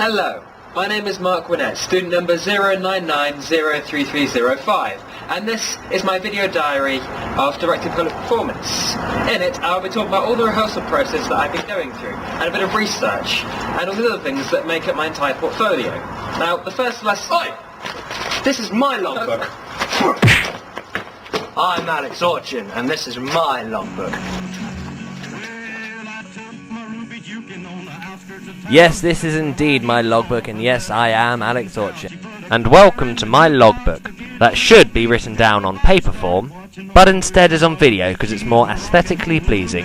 Hello, my name is Mark Winnett, student number 099-03305, and this is my video diary of directing public performance. In it, I'll be talking about all the rehearsal process that I've been going through, and a bit of research, and all the other things that make up my entire portfolio. Now, the first lesson... Oi! This is my logbook. I'm Alex Orchin, and this is my logbook. Yes, this is indeed my logbook, and yes, I am Alex Orchin. And welcome to my logbook, that should be written down on paper form, but instead is on video because it's more aesthetically pleasing.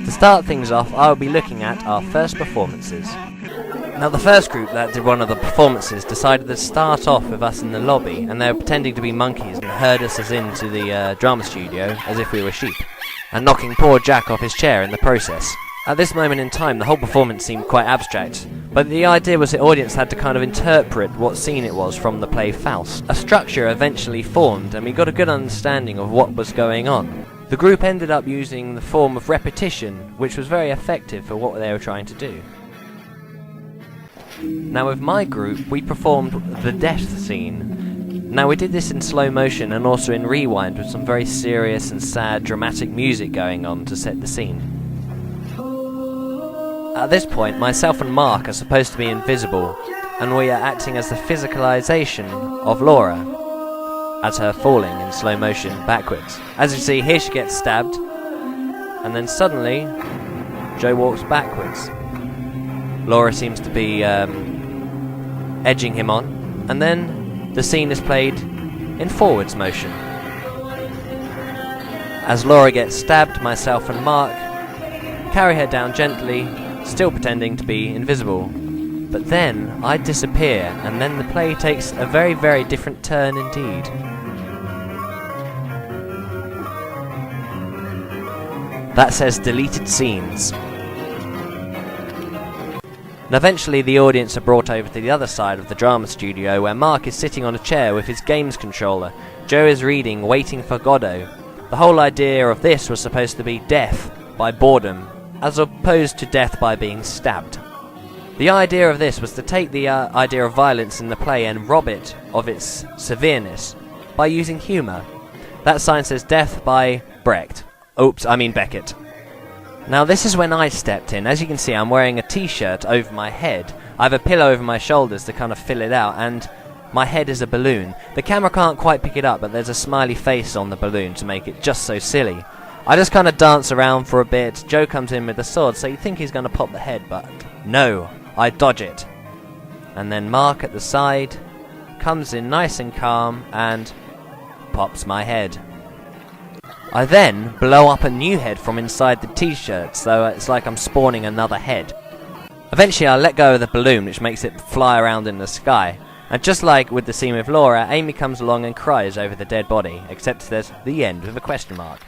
To start things off, I will be looking at our first performances. Now, the first group that did one of the performances decided to start off with us in the lobby, and they were pretending to be monkeys and herd us into the drama studio as if we were sheep, and knocking poor Jack off his chair in the process. At this moment in time, the whole performance seemed quite abstract, but the idea was the audience had to kind of interpret what scene it was from the play Faust. A structure eventually formed, and we got a good understanding of what was going on. The group ended up using the form of repetition, which was very effective for what they were trying to do. Now with my group, we performed the death scene. Now we did this in slow motion and also in rewind with some very serious and sad dramatic music going on to set the scene. At this point, myself and Mark are supposed to be invisible, and we are acting as the physicalization of Laura, as her falling in slow motion backwards. As you see, here she gets stabbed, and then suddenly, Joe walks backwards. Laura seems to be edging him on, and then the scene is played in forwards motion. As Laura gets stabbed, myself and Mark carry her down gently, still pretending to be invisible. But then I disappear, and then the play takes a very, very different turn indeed. That says deleted scenes. And eventually the audience are brought over to the other side of the drama studio, where Mark is sitting on a chair with his games controller. Joe is reading Waiting for Godot. The whole idea of this was supposed to be death by boredom, as opposed to death by being stabbed. The idea of this was to take the idea of violence in the play and rob it of its severeness by using humour. That sign says death by Beckett. Now this is when I stepped in. As you can see, I'm wearing a t-shirt over my head. I have a pillow over my shoulders to kind of fill it out, and my head is a balloon. The camera can't quite pick it up, but there's a smiley face on the balloon to make it just so silly. I just kind of dance around for a bit. Joe comes in with a sword, so you think he's going to pop the head, but no, I dodge it. And then Mark at the side comes in nice and calm and pops my head. I then blow up a new head from inside the t-shirt, so it's like I'm spawning another head. Eventually I let go of the balloon, which makes it fly around in the sky. And just like with the scene with Laura, Amy comes along and cries over the dead body, except there's the end with a question mark.